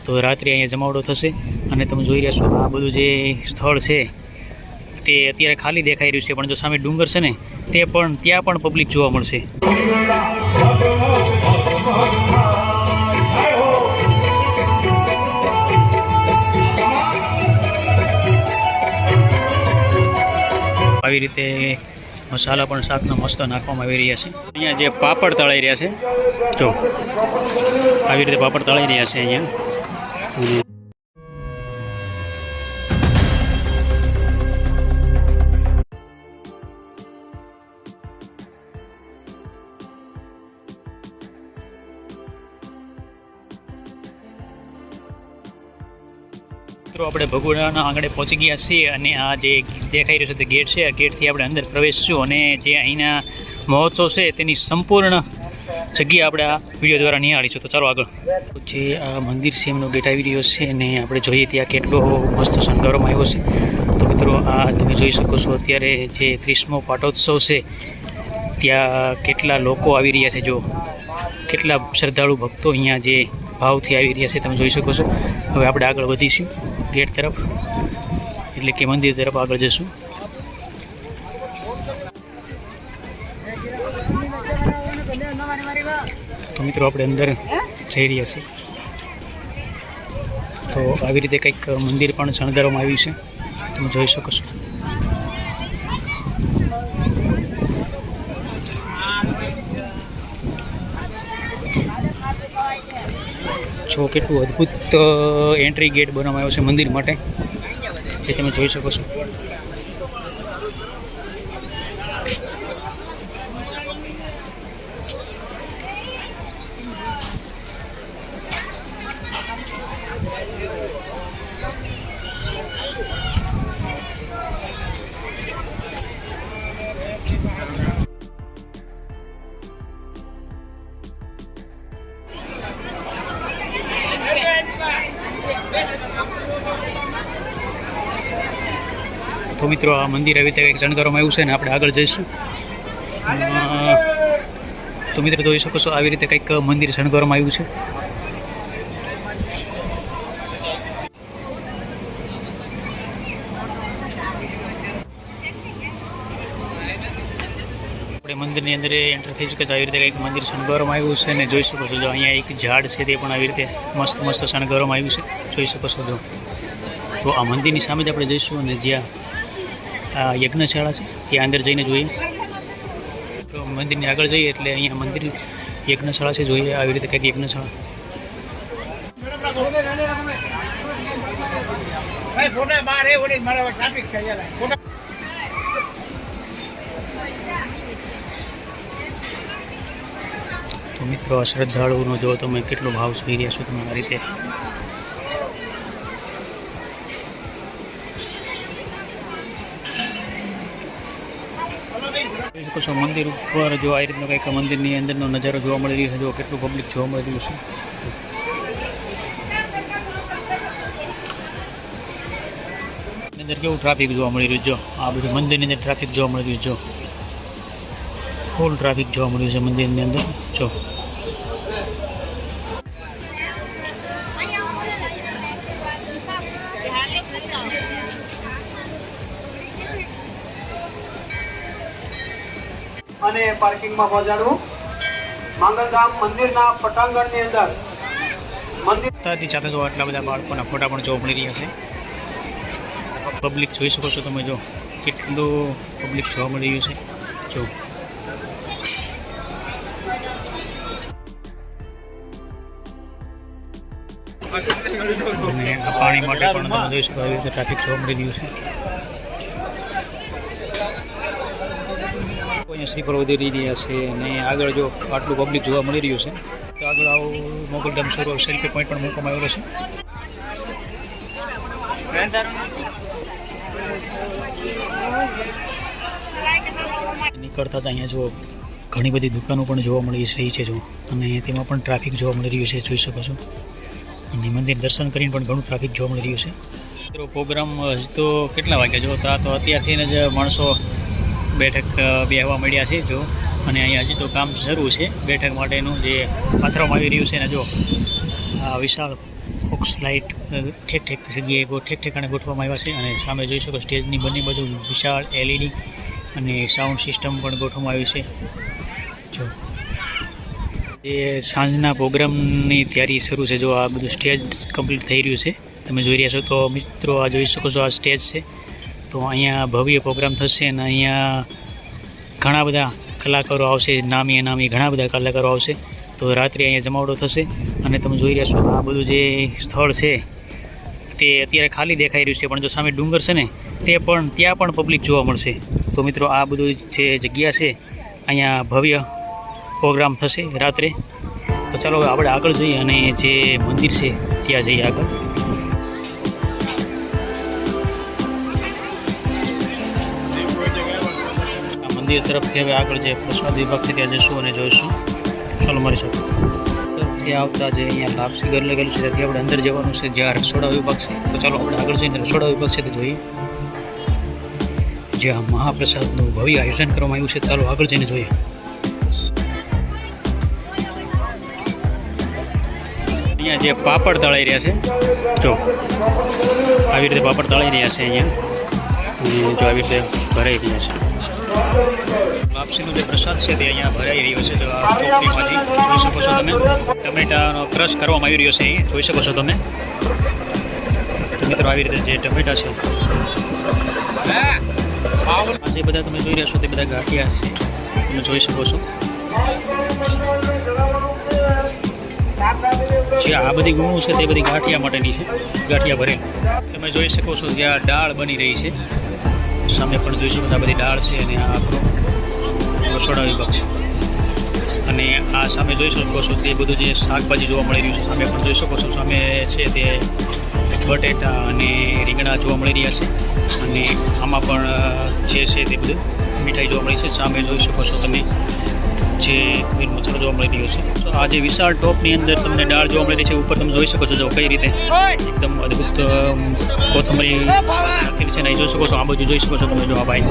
તો રાત્રે અહીંયા જમાવડો થશે અને તમે જોઈ રહ્યા છો આ બધું જે સ્થળ છે તે અત્યારે ખાલી દેખાઈ રહ્યું છે, પણ જો સામે ડુંગર છે ને તે પણ ત્યાં પણ પબ્લિક જોવા મળશે. આવી રીતે મસાલા પણ શાકના મસ્ત નાખવામાં આવી રહ્યા છે. અહીંયા જે પાપડ તળાઈ રહ્યા છે, જો આવી રીતે પાપડ તળાઈ રહ્યા છે અહીંયા. મિત્રો આપણે ભગોડાના આંગણે પહોંચી ગયા છીએ અને આ જે દેખાઈ રહ્યું છે તે ગેટ છે. આ ગેટથી આપણે અંદર પ્રવેશશું અને જે અહીંના મહોત્સવ છે તેની સંપૂર્ણ જગ્યા આપણે આ વિડીયો દ્વારા નિહાળીશું. તો ચાલો આગળ. જે આ મંદિર છે એમનો ગેટ આવી રહ્યો છે અને આપણે જોઈએ ત્યાં કેટલો મસ્ત શણગારવામાં આવ્યો છે. તો મિત્રો આ તમે જોઈ શકો છો અત્યારે જે 30મો પાટોત્સવ છે ત્યાં કેટલા લોકો આવી રહ્યા છે. જો કેટલા શ્રદ્ધાળુ ભક્તો અહીંયા જે ભાવથી આવી રહ્યા છે તમે જોઈ શકો છો. હવે આપણે આગળ વધીશું ગેટ તરફ, એટલે કે મંદિર તરફ આગળ જશું. તો મિત્રો આપણે અંદર જઈ રહ્યા છીએ. તો આવી રીતે કંઈક મંદિર પણ શણગારવામાં આવ્યું છે તમે જોઈ શકો છો. જો કેટલું અદ્ભુત એન્ટ્રી ગેટ બનાવવામાં આવ્યો છે મંદિર માટે, જે તમે જોઈ શકો છો. તો મિત્રો આ મંદિર આવી રીતે કંઈક શણગારવામાં આવ્યું છે ને આપણે આગળ જઈશું. તો મિત્રો જોઈ શકો છો આવી રીતે કંઈક મંદિર શણગારવામાં આવ્યું છે. આપણે મંદિરની અંદર એન્ટર થઈ શકે તો આવી રીતે કંઈક મંદિર શણગારવામાં આવ્યું છે ને જોઈ શકો છો. જો અહીંયા એક ઝાડ છે તે પણ આવી રીતે મસ્ત મસ્ત શણગારવામાં આવ્યું છે, જોઈ શકો છો. જો તો આ મંદિરની સામે જ આપણે જઈશું અને જ્યાં આ યજ્ઞશાળા છે ત્યાં અંદર જઈને જોઈએ. તો મંદિરની આગળ જઈએ એટલે અહીંયા મંદિર યજ્ઞશાળા છે, જોઈએ આવી રીતે કંઈક યજ્ઞશાળા. તો મિત્રો આ શ્રદ્ધાળુઓનો જો તમે કેટલો ભાવ જોઈ રહ્યા છો તમે આ રીતે. જોઈ શકો છો મંદિર ઉપર જો આ રીતનો કંઈક મંદિરની અંદરનો નજારો જોવા મળી રહ્યો છે. જો કેટલું પબ્લિક જોવા મળી રહ્યું છે. અંદર કેવું ટ્રાફિક જોવા મળી રહ્યું. જો આ બધું મંદિરની અંદર ટ્રાફિક જોવા મળી રહ્યું. જો ફૂલ ટ્રાફિક જોવા મળ્યું છે મંદિરની અંદર. જો અને પાર્કિંગમાં પહોંચાડવું. માંગલધામ મંદિરના પટાંગણની અંદર મંદિરની સાથે જો આટલા બધા બાળકોના ફોટા પણ જોવા મળી રહ્યા છે. પબ્લિક જોઈ શકો છો તમે. જો કેટલું પબ્લિક જોવા મળી રહ્યું છે. જો અને આ પાણી માટે પણ તમે જોઈ શકો આવી રીતે ટ્રાફિક જોવા મળી રહ્યું છે. અહીંયા સ્લીપર વધી રહ્યા છે અને આગળ જો આટલું પબ્લિક જોવા મળી રહ્યું છે તો આગળ આવું મોગલધામ સરોવર સેલ્ફી પોઈન્ટ પણ મૂકવામાં આવેલો છે. નીકળતા હતા અહીંયા જો ઘણી બધી દુકાનો પણ જોવા મળી રહી છે. જો અને તેમાં પણ ટ્રાફિક જોવા મળી રહ્યું છે, જોઈ શકો છો. અને મંદિર દર્શન કરીને પણ ઘણું ટ્રાફિક જોવા મળી રહ્યું છે. મિત્રો પ્રોગ્રામ તો કેટલા વાગ્યા જો તો અત્યારથી જ માણસો બેઠક બેહવા મળ્યા છે. જો અને અહીંયા હજી તો કામ શરૂ છે બેઠક માટેનું જે પાથરવામાં આવી રહ્યું છે. ને જો આ વિશાળ ફોક્સ લાઇટ ઠેક ઠેક જગ્યાએ ઠેક ઠેકાણે ગોઠવવામાં આવ્યા છે. અને સામે જોઈ શકો સ્ટેજની બંને બાજુ વિશાળ LED અને સાઉન્ડ સિસ્ટમ પણ ગોઠવવામાં આવી છે. જો એ સાંજના પ્રોગ્રામની તૈયારી શરૂ છે. જો આ બધું સ્ટેજ કમ્પ્લીટ થઈ રહ્યું છે, તમે જોઈ રહ્યા છો. તો મિત્રો આ જોઈ શકો છો, આ સ્ટેજ છે. તો અહીંયા ભવ્ય પ્રોગ્રામ થશે અને અહીંયા ઘણા બધા કલાકારો આવશે, નામી અનામી ઘણા બધા કલાકારો આવશે. તો રાત્રે અહીંયા જમાવડો થશે. અને તમે જોઈ રહ્યા છો આ બધું જે સ્થળ છે તે અત્યારે ખાલી દેખાઈ રહ્યું છે, પણ જો સામે ડુંગર છે ને ત્યાં પણ પબ્લિક જોવા મળશે. તો મિત્રો આ બધું જે જગ્યા છે અહીંયા ભવ્ય પ્રોગ્રામ થશે રાત્રે. તો ચાલો હવે આપણે આગળ જઈએ અને જે મંદિર છે ત્યાં જઈએ આગળ. આ મંદિર તરફથી હવે આગળ જે પ્રસાદ વિભાગ છે ત્યાં જઈશું અને જોઈશું. ચાલો મારી સાથે તરફથી આવતા જે અહીંયા લાપસી ઘર લગેલું છે ત્યાંથી આપણે અંદર જવાનું છે, જ્યાં રસોડા વિભાગ છે. તો ચાલો આપણે આગળ જઈને રસોડા વિભાગ છે તે જોઈએ, જ્યાં મહાપ્રસાદનું ભવ્ય આયોજન કરવામાં આવ્યું છે. ચાલો આગળ જઈને જોઈએ. અહીંયા જે પાપડ તળાઈ રહ્યા છે, જો આવી રીતે પાપડ તળાઈ રહ્યા છે અહીંયા, અને જો આવી રીતે ભરાઈ રહ્યા છે. લાપસીનો જે પ્રસાદ છે તે અહીંયા ભરાઈ રહ્યો છે. તો આ ચોકડીમાંથી જોઈ શકો છો તમે, ટમેટાનો ક્રશ કરવામાં આવી રહ્યો છે અહીં જોઈ શકો છો તમે. તો મિત્રો આવી રીતે જે ટમેટા છે આ જે બધા તમે જોઈ રહ્યા છો તે બધા ગાંઠિયા છે, તમે જોઈ શકો છો. જે આ બધી ગુણો છે તે બધી ગાંઠિયા માટેની છે, ગાંઠિયા ભરેલ. તમે જોઈ શકો છો જ્યાં દાળ બની રહી છે, સામે પણ જોઈ શકો આ બધી દાળ છે. અને આ આખો રસોડા વિભાગ છે. અને આ સામે જોઈ શકો છો તે બધું જે શાકભાજી જોવા મળી રહ્યું છે. સામે પણ જોઈ શકો છો, સામે છે તે બટેટા અને રીંગણા જોવા મળી રહ્યા છે. અને આમાં પણ જે છે તે બધું મીઠાઈ જોવા મળી છે. સામે જોઈ શકો છો તમે જે ખમીર મસાલો જોવા મળી રહ્યો છે. તો આ જે વિશાળ ટોપની અંદર તમને દાળ જોવા મળી રહી છે, ઉપર તમે જોઈ શકો છો જો કઈ રીતે એકદમ અદ્ભુત કોથમરી નાખેલી છે. ને જોઈ શકો છો આ બાજુ જોઈ શકો છો તમે, જો આ ભાઈ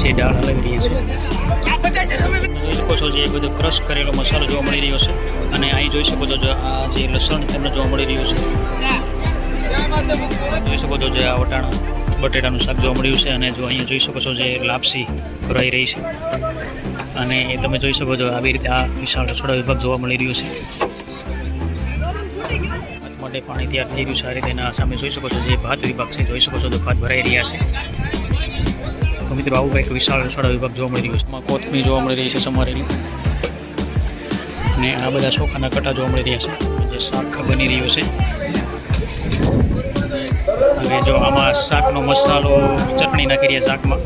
જે દાળ હલાવી રહી છે. જોઈ શકો છો જે બધો ક્રશ કરેલો મસાલો જોવા મળી રહ્યો છે. અને અહીં જોઈ શકો છો જો આ જે લસણ તમને જોવા મળી રહ્યું છે. જોઈ શકો છો જે આ વટાણા બટેટાનું શાક જોવા મળ્યું છે. અને જો અહીંયા જોઈ શકો છો જે લાપસી ભરાઈ રહી છે. અને એ તમે જોઈ શકો છો આવી રીતે આ વિશાળ રસોડા વિભાગ જોવા મળી રહ્યું છે. ભાત માટે પાણી તૈયાર થઈ રહ્યું છે આ રીતે. એના સામે જોઈ શકો છો જે ભાત વિભાગ છે, જોઈ શકો છો તો ભાત ભરાઈ રહ્યા છે. તો મિત્રો આવું કંઈક વિશાળ રસોડા વિભાગ જોવા મળી રહ્યું છે. એમાં કોથમીર જોવા મળી રહી છે સમારેલી, અને આ બધા ચોખાના કટા જોવા મળી રહ્યા છે. જે શાક બની રહ્યું છે. અને જો આમાં શાકનો મસાલો ચટણી નાખી રહ્યા શાકમાં,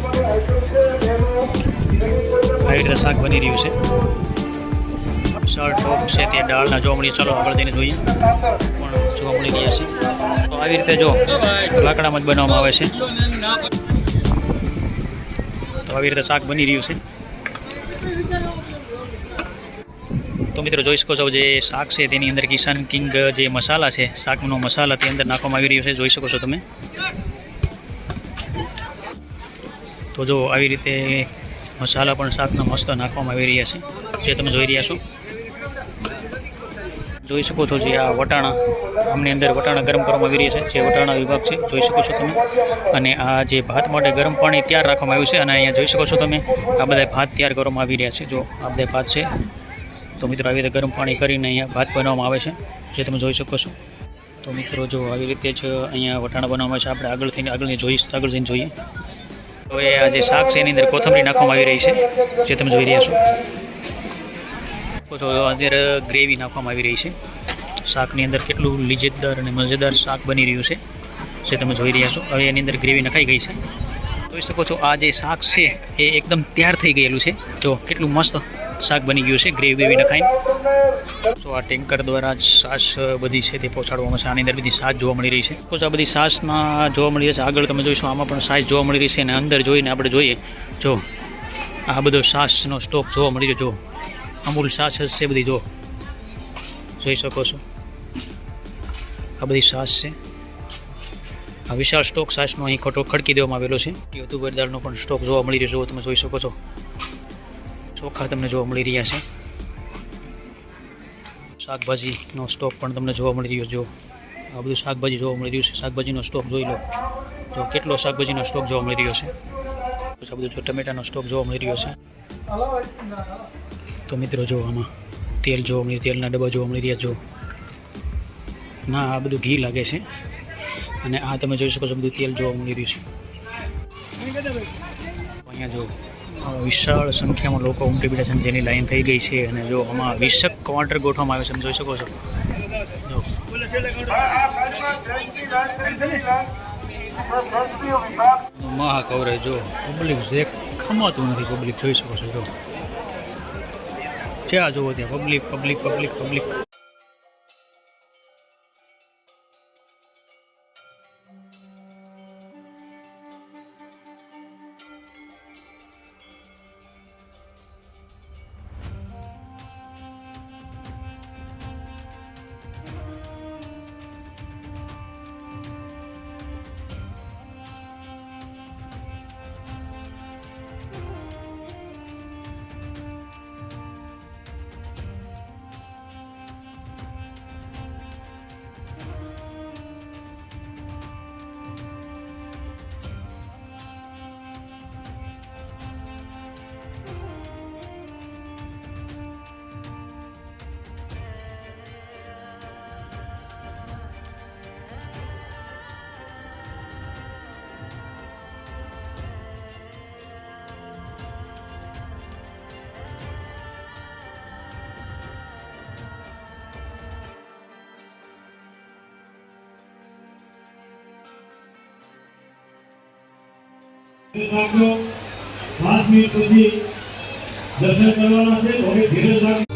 આવી રીતે શાક બની રહ્યું છે. વિશાળ ટોપ છે તે દાળના જોવા મળી. ચાલો આગળ જઈને જોઈએ, પણ જોવા મળી રહ્યા છે. તો આવી રીતે જો લાકડામાં જ બનાવવામાં આવે છે. તો આવી રીતે શાક બની રહ્યું છે. તો મિત્રો જોઈ શકો છો જે શાક છે તેની અંદર કિસાન કિંગ જે મસાલા છે, શાકનો મસાલા તે અંદર નાખવામાં આવી રહ્યો છે, જોઈ શકો છો તમે. તો જો આવી રીતે મસાલા પણ શાકના મસ્ત નાખવામાં આવી રહ્યા છે, જે તમે જોઈ રહ્યા છો. જોઈ શકો છો જે આ વટાણા આમની અંદર વટાણા ગરમ કરવામાં આવી રહ્યા છે, જે વટાણા વિભાગ છે, જોઈ શકો છો તમે. અને આ જે ભાત માટે ગરમ પાણી તૈયાર રાખવામાં આવ્યું છે. અને અહીંયા જોઈ શકો છો તમે આ બધા ભાત તૈયાર કરવામાં આવી રહ્યા છે. જો આ બધા ભાત છે. તો મિત્રો આવી રીતે ગરમ પાણી કરીને અહીંયા ભાત બનાવવામાં આવે છે, જે તમે જોઈ શકો છો. તો મિત્રો જો આવી રીતે જ અહીંયા વટાણા બનાવવામાં આવે છે. આપણે આગળ જઈને જોઈએ. તો એ આ જે શાક છે એની અંદર કોથમરી નાખવામાં આવી રહી છે, જે તમે જોઈ રહ્યા છો. તો અંદર ગ્રેવી નાખવામાં આવી રહી છે. શાકની અંદર કેટલું લીજેદાર અને મજેદાર શાક બની રહ્યું છે, જે તમે જોઈ રહ્યા છો. હવે એની અંદર ગ્રેવી નખાઈ ગઈ છે. જોઈ શકો છો આ જે શાક છે એ એકદમ તૈયાર થઈ ગયેલું છે. જો કેટલું મસ્ત શાક બની ગયું છે ગ્રેવી નખાઈને. તો આ ટેન્કર દ્વારા જ છાશ બધી છે તે પહોંચાડવામાં છે. આની અંદર બધી છાશ જોવા મળી રહી છે. તો આ બધી છાશમાં જોવા મળી રહી છે. આગળ તમે જોઈશો આમાં પણ છાશ જોવા મળી રહી છે. અને અંદર જોઈને આપણે જોઈએ, જો આ બધો છાશનો સ્ટોક જોવા મળી રહ્યો. જો અમૂલ છાશ છે બધી, જો જોઈ શકો છો આ બધી છાશ છે. આ વિશાળ સ્ટોક છાશનો અહીં ખડકી દેવામાં આવેલો છે. તુવેર દાળનો પણ સ્ટોક જોવા મળી રહ્યો છે, તમે જોઈ શકો છો. ચોખા તમને જોવા મળી રહ્યા છે. શાકભાજીનો સ્ટોક પણ તમને જોવા મળી રહ્યો. જો આ બધું શાકભાજી જોવા મળી રહ્યું છે. શાકભાજીનો સ્ટોક જોઈ લો, તો કેટલો શાકભાજીનો સ્ટોક જોવા મળી રહ્યો છે. આ બધું જો ટમેટાનો સ્ટોક જોવા મળી રહ્યો છે. તો મિત્રો જો આમાં તેલ જોવા મળી, તેલના ડબ્બા જોવા મળી રહ્યા. જો ના, આ બધું ઘી લાગે છે. અને આ તમે જોઈ શકો છો બધું તેલ જોવા મળી રહ્યું છે. અહીંયા જો વિશાળ સંખ્યામાં લોકો ઉમટી પડ્યા છે, જેની લાઈન થઈ ગઈ છે. અને જો આમાં 20 કાઉન્ટર ગોઠવવામાં આવે છે, તમે જોઈ શકો છો. જો મહા કવરેજ જો પબ્લિક જે ખમાતું નથી, પબ્લિક જોઈ શકો છો. જો જ્યાં જુઓ ત્યાં પબ્લિક પબ્લિક પબ્લિક પબ્લિક. રાખજો 5 મિનિટ પછી દર્શન કરવાના છે. હવે ધીરજ રાખજો.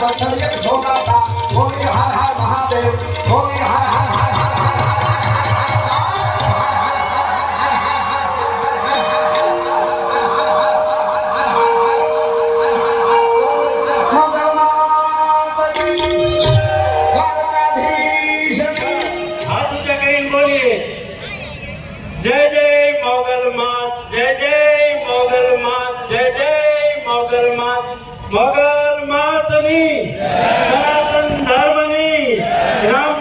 पत्थर एक सोता था बोले हर हर महादेव बोले हर हर हर हर हाथ ऊंचा करीने बोलिए जय जय मोगल मात जय जय मोगल मात जय जय मोगल मात मोगल मातनी सनातन धर्मनी ग्राम